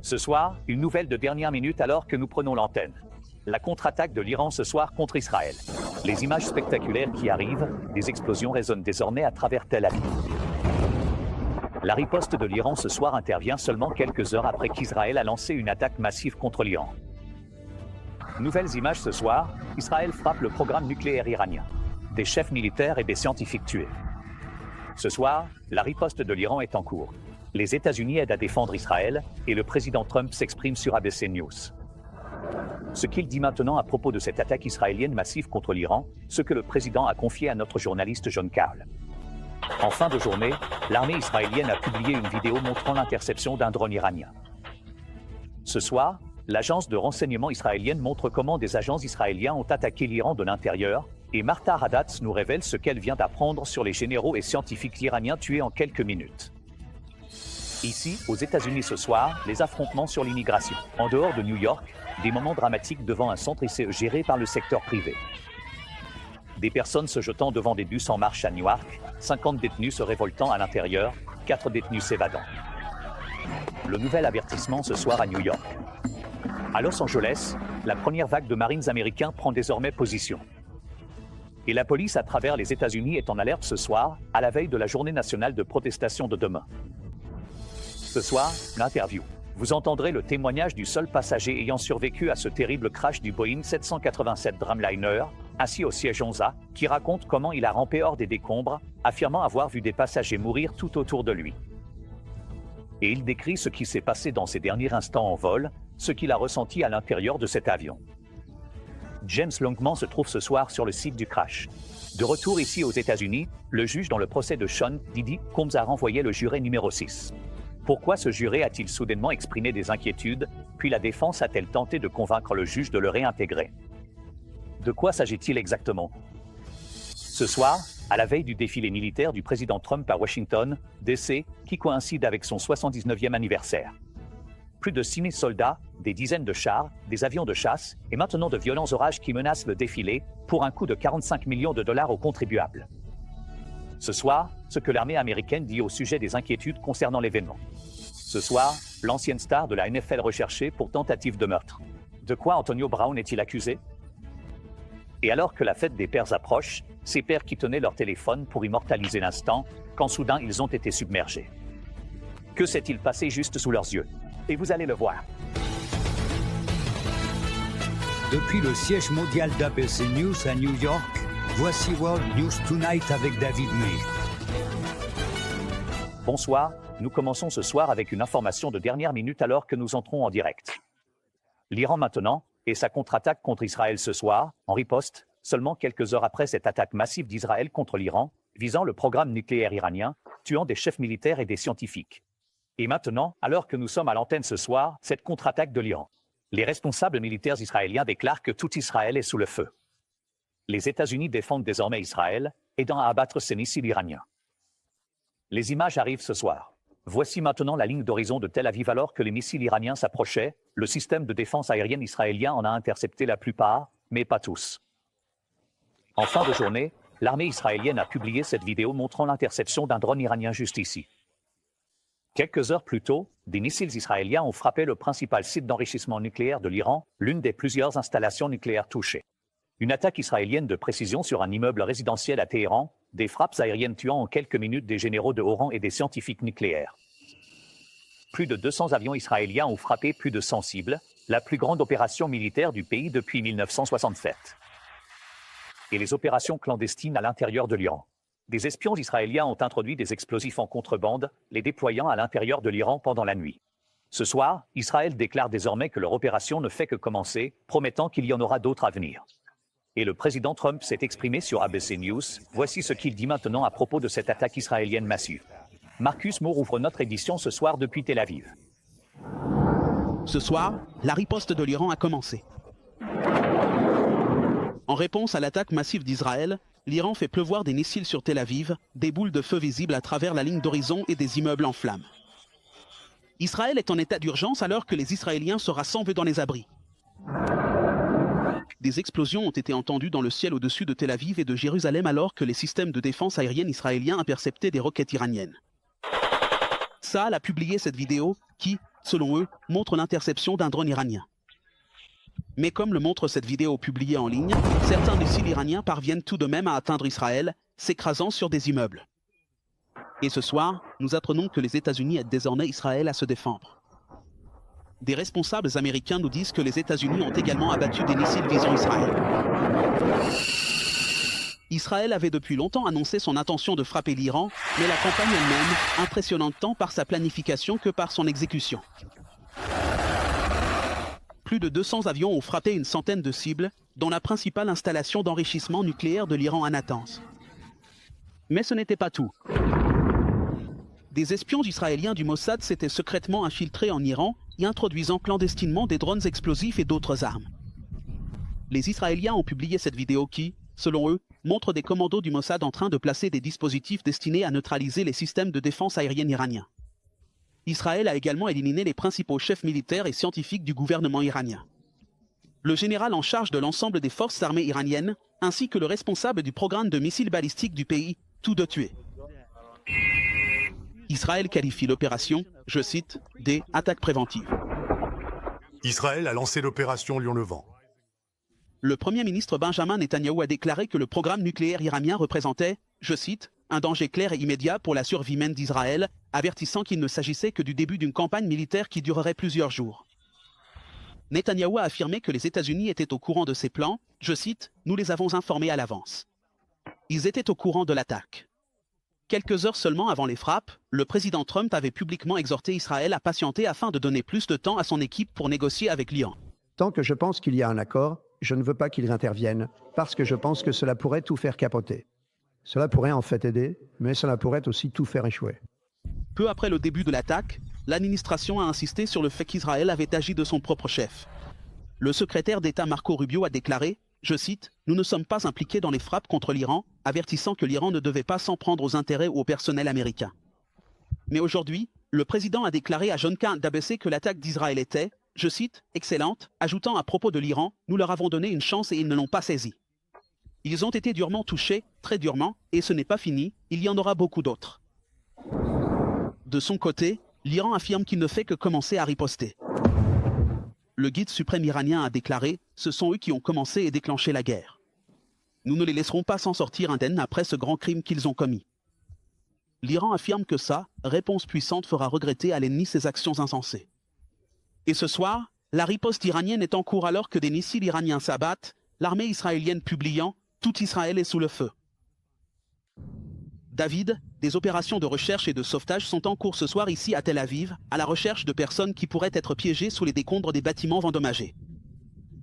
Ce soir, une nouvelle de dernière minute alors que nous prenons l'antenne. La contre-attaque de l'Iran ce soir contre Israël. Les images spectaculaires qui arrivent, des explosions résonnent désormais à travers Tel Aviv. La riposte de l'Iran ce soir intervient seulement quelques heures après qu'Israël a lancé une attaque massive contre l'Iran. Nouvelles images ce soir, Israël frappe le programme nucléaire iranien. Des chefs militaires et des scientifiques tués. Ce soir, la riposte de l'Iran est en cours. Les États-Unis aident à défendre Israël et le président Trump s'exprime sur ABC News. Ce qu'il dit maintenant à propos de cette attaque israélienne massive contre l'Iran, ce que le président a confié à notre journaliste John Carl. En fin de journée, l'armée israélienne a publié une vidéo montrant l'interception d'un drone iranien. Ce soir, l'agence de renseignement israélienne montre comment des agents israéliens ont attaqué l'Iran de l'intérieur, et Martha Radatz nous révèle ce qu'elle vient d'apprendre sur les généraux et scientifiques iraniens tués en quelques minutes. Ici, aux États-Unis ce soir, les affrontements sur l'immigration. En dehors de New York, des moments dramatiques devant un centre ICE géré par le secteur privé. Des personnes se jetant devant des bus en marche à Newark, 50 détenus se révoltant à l'intérieur, 4 détenus s'évadant. Le nouvel avertissement ce soir à New York. À Los Angeles, la première vague de Marines américains prend désormais position. Et la police à travers les États-Unis est en alerte ce soir, à la veille de la journée nationale de protestation de demain. Ce soir, l'interview. Vous entendrez le témoignage du seul passager ayant survécu à ce terrible crash du Boeing 787 Dreamliner, assis au siège 11A, qui raconte comment il a rampé hors des décombres, affirmant avoir vu des passagers mourir tout autour de lui. Et il décrit ce qui s'est passé dans ces derniers instants en vol, ce qu'il a ressenti à l'intérieur de cet avion. James Longman se trouve ce soir sur le site du crash. De retour ici aux États-Unis, le juge dans le procès de Sean Diddy Combs a renvoyé le juré numéro 6. Pourquoi ce juré a-t-il soudainement exprimé des inquiétudes, puis la défense a-t-elle tenté de convaincre le juge de le réintégrer? De quoi s'agit-il exactement? Ce soir, à la veille du défilé militaire du président Trump à Washington, D.C., qui coïncide avec son 79e anniversaire. Plus de 6000 soldats, des dizaines de chars, des avions de chasse et maintenant de violents orages qui menacent le défilé pour un coût de 45 millions de dollars aux contribuables. Ce soir, ce que l'armée américaine dit au sujet des inquiétudes concernant l'événement. Ce soir, l'ancienne star de la NFL recherchée pour tentative de meurtre. De quoi Antonio Brown est-il accusé? Et alors que la fête des pères approche, ces pères qui tenaient leur téléphone pour immortaliser l'instant, quand soudain ils ont été submergés. Que s'est-il passé juste sous leurs yeux? Et vous allez le voir. Depuis le siège mondial d'ABC News à New York, voici World News Tonight avec David May. Bonsoir, nous commençons ce soir avec une information de dernière minute alors que nous entrons en direct. L'Iran maintenant, et sa contre-attaque contre Israël ce soir, en riposte, seulement quelques heures après cette attaque massive d'Israël contre l'Iran, visant le programme nucléaire iranien, tuant des chefs militaires et des scientifiques. Et maintenant, alors que nous sommes à l'antenne ce soir, cette contre-attaque de l'Iran. Les responsables militaires israéliens déclarent que tout Israël est sous le feu. Les États-Unis défendent désormais Israël, aidant à abattre ces missiles iraniens. Les images arrivent ce soir. Voici maintenant la ligne d'horizon de Tel Aviv alors que les missiles iraniens s'approchaient. Le système de défense aérienne israélien en a intercepté la plupart, mais pas tous. En fin de journée, l'armée israélienne a publié cette vidéo montrant l'interception d'un drone iranien juste ici. Quelques heures plus tôt, des missiles israéliens ont frappé le principal site d'enrichissement nucléaire de l'Iran, l'une des plusieurs installations nucléaires touchées. Une attaque israélienne de précision sur un immeuble résidentiel à Téhéran, des frappes aériennes tuant en quelques minutes des généraux de haut rang et des scientifiques nucléaires. Plus de 200 avions israéliens ont frappé plus de 100 cibles, la plus grande opération militaire du pays depuis 1967. Et les opérations clandestines à l'intérieur de l'Iran. Des espions israéliens ont introduit des explosifs en contrebande, les déployant à l'intérieur de l'Iran pendant la nuit. Ce soir, Israël déclare désormais que leur opération ne fait que commencer, promettant qu'il y en aura d'autres à venir. Et le président Trump s'est exprimé sur ABC News. Voici ce qu'il dit maintenant à propos de cette attaque israélienne massive. Marcus Moore ouvre notre édition ce soir depuis Tel Aviv. Ce soir, la riposte de l'Iran a commencé. En réponse à l'attaque massive d'Israël, l'Iran fait pleuvoir des missiles sur Tel Aviv, des boules de feu visibles à travers la ligne d'horizon et des immeubles en flammes. Israël est en état d'urgence alors que les Israéliens se rassemblent dans les abris. Des explosions ont été entendues dans le ciel au-dessus de Tel Aviv et de Jérusalem alors que les systèmes de défense aérienne israéliens interceptaient des roquettes iraniennes. Tsahal a publié cette vidéo qui, selon eux, montre l'interception d'un drone iranien. Mais comme le montre cette vidéo publiée en ligne, certains missiles iraniens parviennent tout de même à atteindre Israël, s'écrasant sur des immeubles. Et ce soir, nous apprenons que les États-Unis aident désormais Israël à se défendre. Des responsables américains nous disent que les États-Unis ont également abattu des missiles visant Israël. Israël avait depuis longtemps annoncé son intention de frapper l'Iran, mais la campagne elle-même impressionnante tant par sa planification que par son exécution. Plus de 200 avions ont frappé une centaine de cibles, dont la principale installation d'enrichissement nucléaire de l'Iran à Natanz. Mais ce n'était pas tout. Des espions israéliens du Mossad s'étaient secrètement infiltrés en Iran, y introduisant clandestinement des drones explosifs et d'autres armes. Les Israéliens ont publié cette vidéo qui, selon eux, montre des commandos du Mossad en train de placer des dispositifs destinés à neutraliser les systèmes de défense aérienne iraniens. Israël a également éliminé les principaux chefs militaires et scientifiques du gouvernement iranien. Le général en charge de l'ensemble des forces armées iraniennes, ainsi que le responsable du programme de missiles balistiques du pays, tous deux tués. Israël qualifie l'opération, je cite, des attaques préventives. Israël a lancé l'opération Lion-Levant. Le Premier ministre Benjamin Netanyahou a déclaré que le programme nucléaire iranien représentait, je cite, un danger clair et immédiat pour la survie même d'Israël, avertissant qu'il ne s'agissait que du début d'une campagne militaire qui durerait plusieurs jours. Netanyahou a affirmé que les États-Unis étaient au courant de ces plans, je cite, nous les avons informés à l'avance. Ils étaient au courant de l'attaque. Quelques heures seulement avant les frappes, le président Trump avait publiquement exhorté Israël à patienter afin de donner plus de temps à son équipe pour négocier avec l'Iran. Tant que je pense qu'il y a un accord, je ne veux pas qu'il intervienne, parce que je pense que cela pourrait tout faire capoter. Cela pourrait en fait aider, mais cela pourrait aussi tout faire échouer. Peu après le début de l'attaque, l'administration a insisté sur le fait qu'Israël avait agi de son propre chef. Le secrétaire d'État Marco Rubio a déclaré, je cite, « Nous ne sommes pas impliqués dans les frappes contre l'Iran », avertissant que l'Iran ne devait pas s'en prendre aux intérêts ou au personnel américain. Mais aujourd'hui, le président a déclaré à John K. d'ABC que l'attaque d'Israël était, je cite, « excellente », ajoutant à propos de l'Iran, « Nous leur avons donné une chance et ils ne l'ont pas saisie. » Ils ont été durement touchés, très durement, et ce n'est pas fini, il y en aura beaucoup d'autres. De son côté, l'Iran affirme qu'il ne fait que commencer à riposter. Le guide suprême iranien a déclaré « Ce sont eux qui ont commencé et déclenché la guerre. Nous ne les laisserons pas s'en sortir indemnes après ce grand crime qu'ils ont commis. » L'Iran affirme que sa réponse puissante fera regretter à l'ennemi ses actions insensées. Et ce soir, la riposte iranienne est en cours alors que des missiles iraniens s'abattent, l'armée israélienne publiant « Tout Israël est sous le feu ». David, des opérations de recherche et de sauvetage sont en cours ce soir ici à Tel Aviv, à la recherche de personnes qui pourraient être piégées sous les décombres des bâtiments endommagés.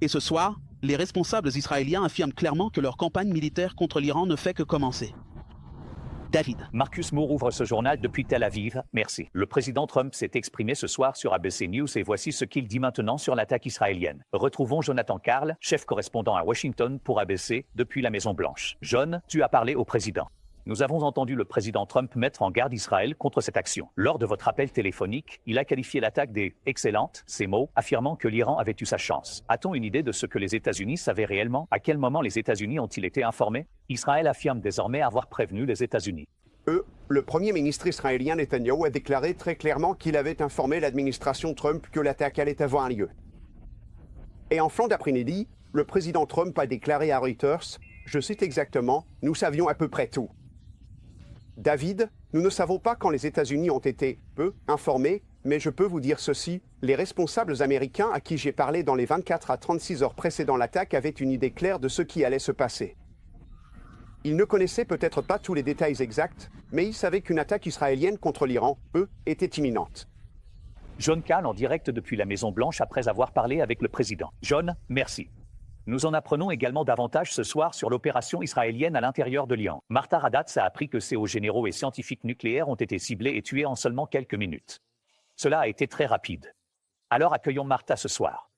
Et ce soir, les responsables israéliens affirment clairement que leur campagne militaire contre l'Iran ne fait que commencer. David. Marcus Moore ouvre ce journal depuis Tel Aviv, merci. Le président Trump s'est exprimé ce soir sur ABC News et voici ce qu'il dit maintenant sur l'attaque israélienne. Retrouvons Jonathan Karl, chef correspondant à Washington pour ABC, depuis la Maison-Blanche. John, tu as parlé au président. Nous avons entendu le président Trump mettre en garde Israël contre cette action. Lors de votre appel téléphonique, il a qualifié l'attaque des « excellentes », ces mots, affirmant que l'Iran avait eu sa chance. A-t-on une idée de ce que les États-Unis savaient réellement? À quel moment les États-Unis ont-ils été informés? Israël affirme désormais avoir prévenu les États-Unis. Le Premier ministre israélien Netanyahou a déclaré très clairement qu'il avait informé l'administration Trump que l'attaque allait avoir lieu. Et en fin d'après-midi, le président Trump a déclaré à Reuters, je cite exactement, « Nous savions à peu près tout ». David, nous ne savons pas quand les États-Unis ont été peu informés, mais je peux vous dire ceci, les responsables américains à qui j'ai parlé dans les 24 à 36 heures précédant l'attaque avaient une idée claire de ce qui allait se passer. Ils ne connaissaient peut-être pas tous les détails exacts, mais ils savaient qu'une attaque israélienne contre l'Iran, était imminente. John Kahn en direct depuis la Maison-Blanche après avoir parlé avec le président. John, merci. Nous en apprenons également davantage ce soir sur l'opération israélienne à l'intérieur de l'Iran. Martha Radatz a appris que ses hauts généraux et scientifiques nucléaires ont été ciblés et tués en seulement quelques minutes. Cela a été très rapide. Alors accueillons Martha ce soir.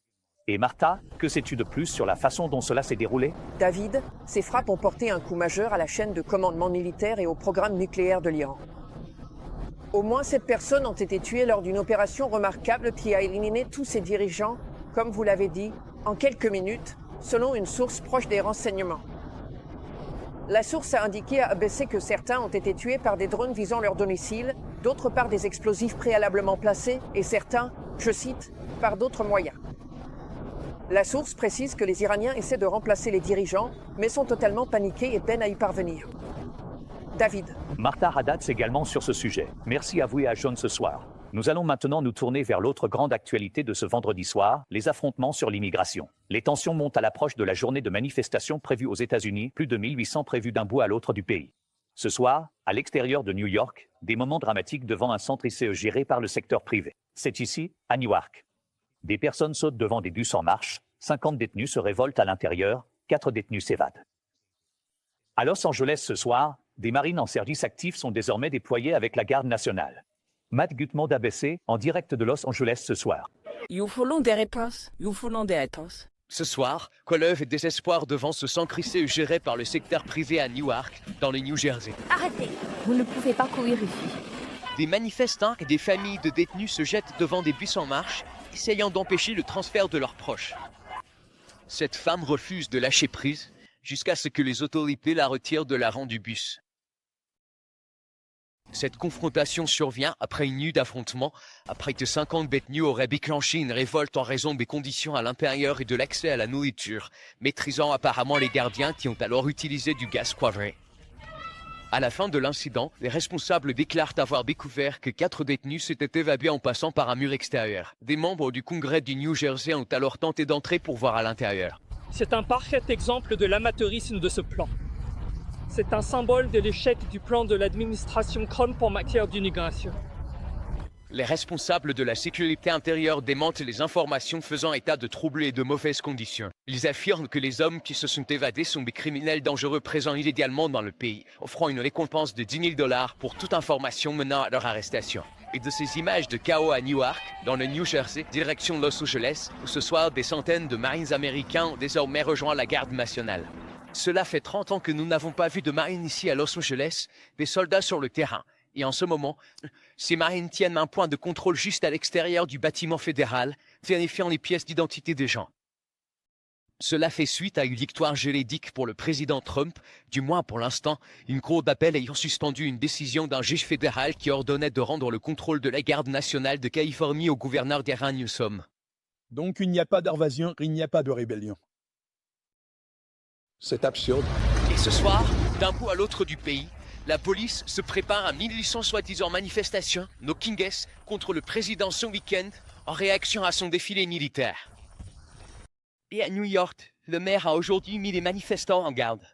Et Martha, que sais-tu de plus sur la façon dont cela s'est déroulé? David, ces frappes ont porté un coup majeur à la chaîne de commandement militaire et au programme nucléaire de l'Iran. Au moins 7 personnes ont été tuées lors d'une opération remarquable qui a éliminé tous ses dirigeants, comme vous l'avez dit, en quelques minutes, selon une source proche des renseignements. La source a indiqué à ABC que certains ont été tués par des drones visant leur domicile, d'autres par des explosifs préalablement placés et certains Je cite, « par d'autres moyens ». La source précise que les Iraniens essaient de remplacer les dirigeants, mais sont totalement paniqués et peinent à y parvenir. David. Martha Haddad également sur ce sujet. Merci à vous et à John ce soir. Nous allons maintenant nous tourner vers l'autre grande actualité de ce vendredi soir, les affrontements sur l'immigration. Les tensions montent à l'approche de la journée de manifestation prévue aux États-Unis, plus de 1800 prévus d'un bout à l'autre du pays. Ce soir, à l'extérieur de New York, des moments dramatiques devant un centre ICE géré par le secteur privé. C'est ici, à Newark. Des personnes sautent devant des bus en marche, 50 détenus se révoltent à l'intérieur, 4 détenus s'évadent. À Los Angeles ce soir, des marines en service actif sont désormais déployés avec la garde nationale. Matt Gutman d'ABC, en direct de Los Angeles ce soir. Nous voulons des réponses. Ce soir, colère et désespoir devant ce centre ICE géré par le secteur privé à Newark, dans le New Jersey. Arrêtez, vous ne pouvez pas courir ici. Des manifestants et des familles de détenus se jettent devant des bus en marche, essayant d'empêcher le transfert de leurs proches. Cette femme refuse de lâcher prise, jusqu'à ce que les autorités la retirent de la rang du bus. Cette confrontation survient après une nuit d'affrontement, après que 50 détenus auraient déclenché une révolte en raison des conditions à l'intérieur et de l'accès à la nourriture, maîtrisant apparemment les gardiens qui ont alors utilisé du gaz poivré. À la fin de l'incident, les responsables déclarent avoir découvert que 4 détenus s'étaient évadés en passant par un mur extérieur. Des membres du Congrès du New Jersey ont alors tenté d'entrer pour voir à l'intérieur. C'est un parfait exemple de l'amateurisme de ce plan. C'est un symbole de l'échec du plan de l'administration Trump en matière d'immigration. Les responsables de la sécurité intérieure démentent les informations faisant état de troubles et de mauvaises conditions. Ils affirment que les hommes qui se sont évadés sont des criminels dangereux présents illégalement dans le pays, offrant une récompense de $10 000 pour toute information menant à leur arrestation. Et de ces images de chaos à Newark, dans le New Jersey, direction Los Angeles, où ce soir des centaines de Marines américains ont désormais rejoint la garde nationale. Cela fait 30 ans que nous n'avons pas vu de marines ici à Los Angeles, des soldats sur le terrain. Et en ce moment, ces marines tiennent un point de contrôle juste à l'extérieur du bâtiment fédéral, vérifiant les pièces d'identité des gens. Cela fait suite à une victoire juridique pour le président Trump, du moins pour l'instant, une cour d'appel ayant suspendu une décision d'un juge fédéral qui ordonnait de rendre le contrôle de la garde nationale de Californie au gouverneur Gavin Newsom. Donc il n'y a pas d'invasion, il n'y a pas de rébellion. C'est absurde. Et ce soir, d'un bout à l'autre du pays, la police se prépare à 1800 soi-disant manifestations, no Kinges, contre le président ce week-end, en réaction à son défilé militaire. Et à New York, le maire a aujourd'hui mis les manifestants en garde.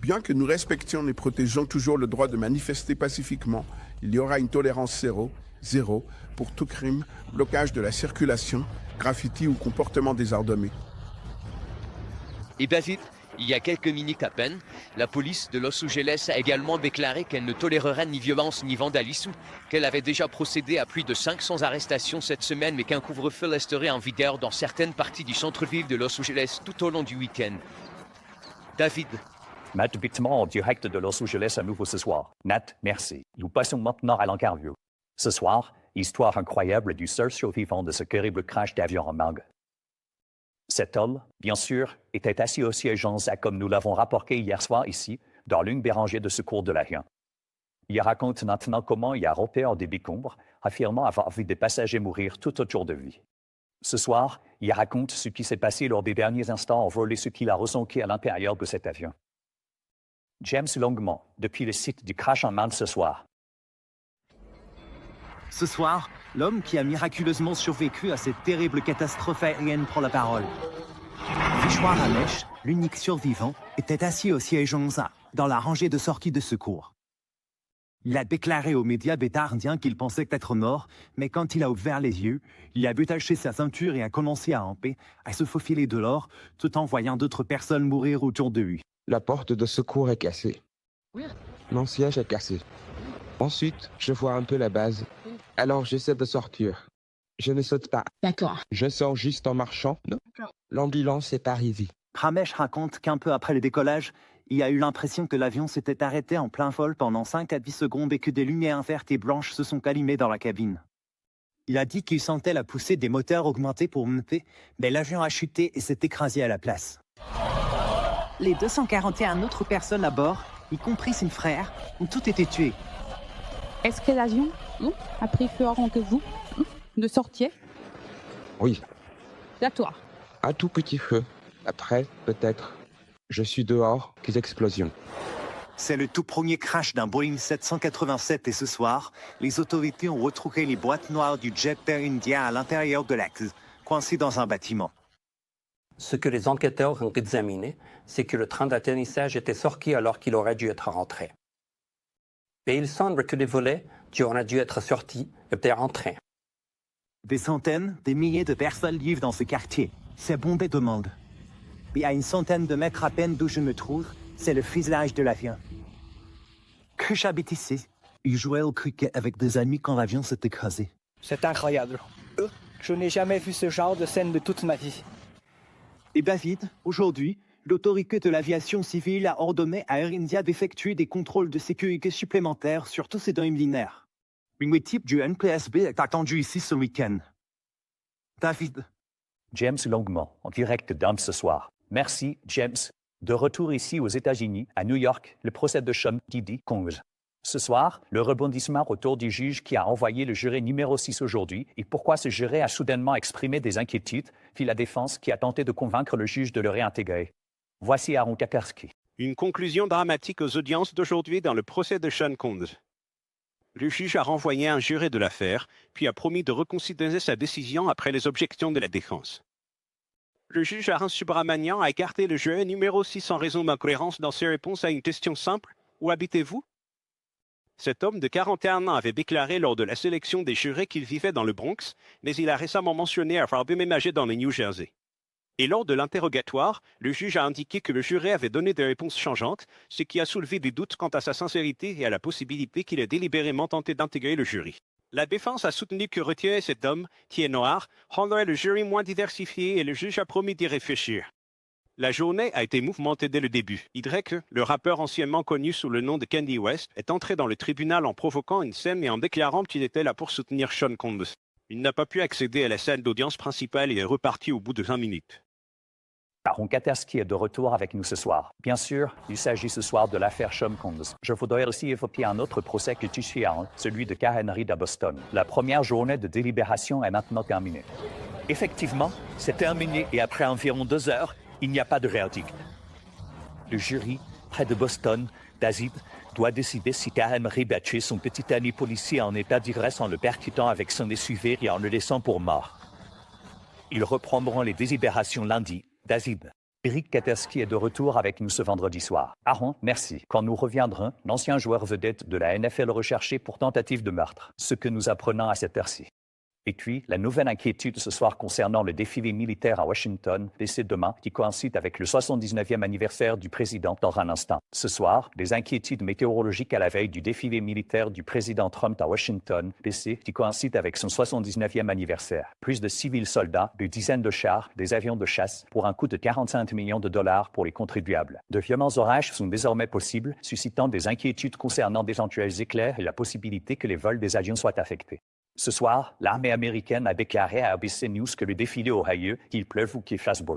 Bien que nous respections et protégeons toujours le droit de manifester pacifiquement, il y aura une tolérance zéro pour tout crime, blocage de la circulation, graffiti ou comportement désordonné. Et David, il y a quelques minutes à peine, la police de Los Angeles a également déclaré qu'elle ne tolérerait ni violence ni vandalisme, qu'elle avait déjà procédé à plus de 500 arrestations cette semaine, mais qu'un couvre-feu resterait en vigueur dans certaines parties du centre-ville de Los Angeles tout au long du week-end. David. Matt Gutman en direct de Los Angeles à nouveau ce soir. Nat, merci. Nous passons maintenant à l'interview. Ce soir, histoire incroyable du seul survivant de ce terrible crash d'avion en Malga. Cet homme, bien sûr, était assis au siège 11A comme nous l'avons rapporté hier soir ici, dans l'une des rangées de secours de l'avion. Il raconte maintenant comment il a rampé en des décombres, affirmant avoir vu des passagers mourir tout autour de lui. Ce soir, il raconte ce qui s'est passé lors des derniers instants en vol et ce qu'il a ressenti à l'intérieur de cet avion. James Longman, depuis le site du crash en Malga ce soir. Ce soir, l'homme qui a miraculeusement survécu à cette terrible catastrophe aérienne prend la parole. Vishwar Ramesh, l'unique survivant, était assis au siège 11A, dans la rangée de sortie de secours. Il a déclaré aux médias bêta indiens qu'il pensait être mort, mais quand il a ouvert les yeux, il a détaché sa ceinture et a commencé à ramper, à se faufiler de l'or, tout en voyant d'autres personnes mourir autour de lui. La porte de secours est cassée. Mon siège est cassé. Ensuite, je vois un peu la base. Alors j'essaie de sortir. Je ne saute pas. D'accord. Je sors juste en marchant. L'ambulance est arrivée. Ramesh raconte qu'un peu après le décollage, il a eu l'impression que l'avion s'était arrêté en plein vol pendant 5 à 10 secondes et que des lumières vertes et blanches se sont allumées dans la cabine. Il a dit qu'il sentait la poussée des moteurs augmenter pour monter, mais l'avion a chuté et s'est écrasé à la place. Les 241 autres personnes à bord, y compris son frère, ont toutes été tuées. Est-ce que l'avion a pris plus avant que vous? de sortir? Oui, D'accord. un tout petit feu. Après, peut-être, je suis dehors, des explosions. C'est le tout premier crash d'un Boeing 787 et ce soir, les autorités ont retrouvé les boîtes noires du jet d'Air India à l'intérieur de l'axe, coincées dans un bâtiment. Ce que les enquêteurs ont examiné, c'est que le train d'atterrissage était sorti alors qu'il aurait dû être rentré. Et il semble que les volets qui auraient dû être sortis étaient rentrés. Des centaines, des milliers de personnes vivent dans ce quartier. C'est bondé de monde. Et à une centaine de mètres à peine d'où je me trouve, c'est le fuselage de l'avion. Que j'habite ici. Il jouait au cricket avec des amis quand l'avion s'est écrasé. C'est incroyable. Je n'ai jamais vu ce genre de scène de toute ma vie. Et David, aujourd'hui, l'autorité de l'aviation civile a ordonné à Air India d'effectuer des contrôles de sécurité supplémentaires sur tous ses militaires. Une équipe du NPSB est attendue ici ce week-end. David. James Longman, en direct d'Inde ce soir. Merci, James. De retour ici aux États-Unis, à New York, le procès de Sean Diddy Combs. Ce soir, le rebondissement autour du juge qui a envoyé le juré numéro 6 aujourd'hui et pourquoi ce juré a soudainement exprimé des inquiétudes, fit la défense qui a tenté de convaincre le juge de le réintégrer. Voici Aaron Kakarski. Une conclusion dramatique aux audiences d'aujourd'hui dans le procès de Sean Combs. Le juge a renvoyé un juré de l'affaire, puis a promis de reconsidérer sa décision après les objections de la défense. Le juge Arun Subramanian a écarté le juré numéro 6 en raison d'incohérence dans ses réponses à une question simple « Où habitez-vous » Cet homme de 41 ans avait déclaré lors de la sélection des jurés qu'il vivait dans le Bronx, mais il a récemment mentionné avoir déménagé dans le New Jersey. Et lors de l'interrogatoire, le juge a indiqué que le juré avait donné des réponses changeantes, ce qui a soulevé des doutes quant à sa sincérité et à la possibilité qu'il ait délibérément tenté d'intégrer le jury. La défense a soutenu que retirer cet homme, qui est noir, rendrait le jury moins diversifié et le juge a promis d'y réfléchir. La journée a été mouvementée dès le début. Drake, le rappeur anciennement connu sous le nom de Kanye West, est entré dans le tribunal en provoquant une scène et en déclarant qu'il était là pour soutenir Sean Combs. Il n'a pas pu accéder à la salle d'audience principale et est reparti au bout de 20 minutes. Aaron Kakarski est de retour avec nous ce soir. Bien sûr, il s'agit ce soir de l'affaire Sean Combs. Je voudrais aussi évoquer un autre procès que Tishian, celui de Karen Reed à Boston. La première journée de délibération est maintenant terminée. Effectivement, c'est terminé et après environ 2 heures, il n'y a pas de verdict. Le jury, près de Boston, d'Azid, doit décider si Karen Reed a tué son petit ami policier en état d'ivresse en le percutant avec son essuie-verre et en le laissant pour mort. Ils reprendront les délibérations lundi. David. Eric Katerski est de retour avec nous ce vendredi soir. Aaron, merci. Quand nous reviendrons, l'ancien joueur vedette de la NFL recherché pour tentative de meurtre. Ce que nous apprenons à cette heure-ci. Et puis, la nouvelle inquiétude ce soir concernant le défilé militaire à Washington, DC demain, qui coïncide avec le 79e anniversaire du président dans un instant. Ce soir, des inquiétudes météorologiques à la veille du défilé militaire du président Trump à Washington, DC, qui coïncide avec son 79e anniversaire. Plus de 6 000 soldats, des dizaines de chars, des avions de chasse, pour un coût de 45 millions de dollars pour les contribuables. De violents orages sont désormais possibles, suscitant des inquiétudes concernant d'éventuels éclairs et la possibilité que les vols des avions soient affectés. Ce soir, l'armée américaine a déclaré à ABC News que le défilé aura lieu, qu'il pleuve ou qu'il fasse beau.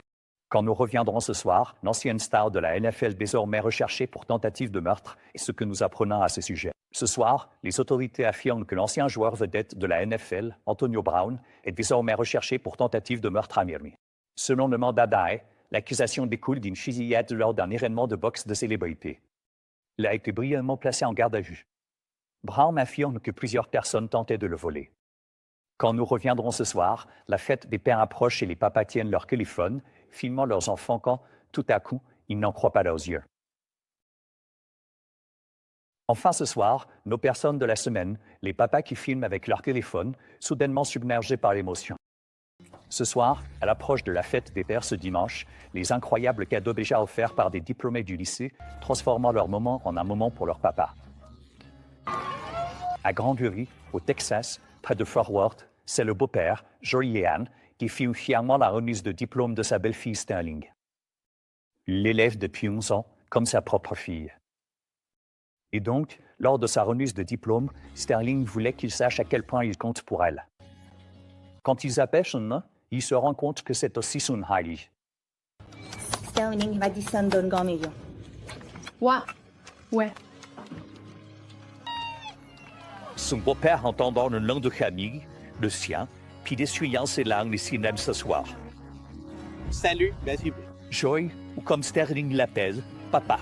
Quand nous reviendrons ce soir, l'ancienne star de la NFL désormais recherchée pour tentative de meurtre est ce que nous apprenons à ce sujet. Ce soir, les autorités affirment que l'ancien joueur vedette de la NFL, Antonio Brown, est désormais recherché pour tentative de meurtre à Miami. Selon le mandat d'arrêt, l'accusation découle d'une fusillade lors d'un événement de boxe de célébrité. Il a été brièvement placé en garde à vue. Brown affirme que plusieurs personnes tentaient de le voler. Quand nous reviendrons ce soir, la fête des pères approche et les papas tiennent leur téléphone, filmant leurs enfants quand, tout à coup, ils n'en croient pas leurs yeux. Enfin ce soir, nos personnes de la semaine, les papas qui filment avec leur téléphone, soudainement submergés par l'émotion. Ce soir, à l'approche de la fête des pères ce dimanche, les incroyables cadeaux déjà offerts par des diplômés du lycée, transformant leur moment en un moment pour leur papa. À Granbury, au Texas, près de Fort Worth, c'est le beau-père, Joey Ann, qui filme fièrement la remise de diplôme de sa belle-fille Sterling. Il l'élève depuis 11 ans, comme sa propre fille. Et donc, lors de sa remise de diplôme, Sterling voulait qu'il sache à quel point il compte pour elle. Quand ils appellent son nom, il se rend compte que c'est aussi son Heidi. Sterling va descendre dans le milieu. Ouais. Son beau-père, entendant le nom de Camille, le sien, puis d'essuyant ses larmes ici même ce soir. Salut, Basil. Joy, ou comme Sterling l'appelle, papa.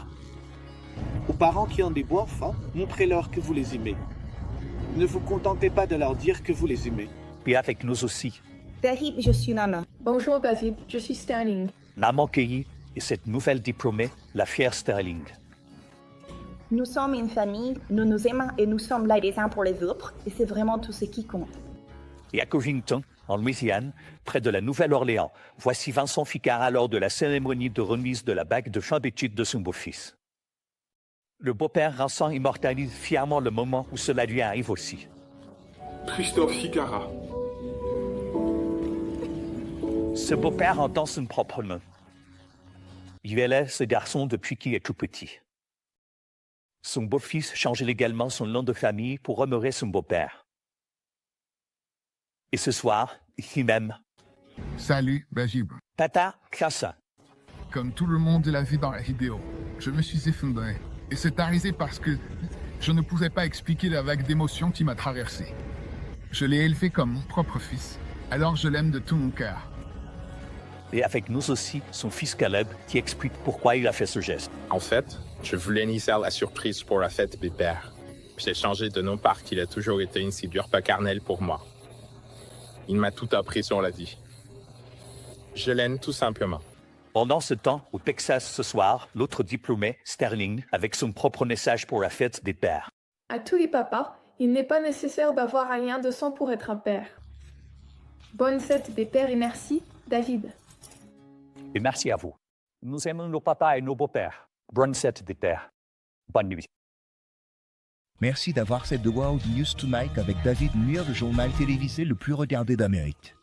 Aux parents qui ont des beaux-enfants, montrez-leur que vous les aimez. Ne vous contentez pas de leur dire que vous les aimez. Et avec nous aussi. David, je suis Nana. Bonjour David, je suis Sterling. Naman Keyi et cette nouvelle diplômée, la fière Sterling. Nous sommes une famille, nous nous aimons et nous sommes là les uns pour les autres, et c'est vraiment tout ce qui compte. Et à Covington, en Louisiane, près de la Nouvelle-Orléans, voici Vincent Ficard lors de la cérémonie de remise de la bague de fin d'études de son beau-fils. Le beau-père Vincent immortalise fièrement le moment où cela lui arrive aussi. Christophe Ficara. Ce beau-père entend son propre nom. Il élève ce garçon depuis qu'il est tout petit. Son beau-fils change également son nom de famille pour honorer son beau-père. Et ce soir, il m'aime. Salut, Bajib. Tata Krasa. Comme tout le monde l'a vu dans la vidéo, je me suis effondré. Et c'est arrivé parce que je ne pouvais pas expliquer la vague d'émotions qui m'a traversé. Je l'ai élevé comme mon propre fils, alors je l'aime de tout mon cœur. Et avec nous aussi, son fils Caleb, qui explique pourquoi il a fait ce geste. En fait, je voulais initier la surprise pour la fête des pères. J'ai changé de nom parce qu'il a toujours été une figure paternelle pour moi. Il m'a tout appris sur la vie. Je l'aime tout simplement. Pendant ce temps, au Texas ce soir, l'autre diplômé, Sterling, avec son propre message pour la fête des pères. À tous les papas, il n'est pas nécessaire d'avoir un lien de sang pour être un père. Bonne fête des pères et merci, David. Et merci à vous. Nous aimons nos papas et nos beaux-pères. Bonne fête des pères. Bonne nuit. Merci d'avoir fait The World News Tonight avec David Muir, le journal télévisé le plus regardé d'Amérique.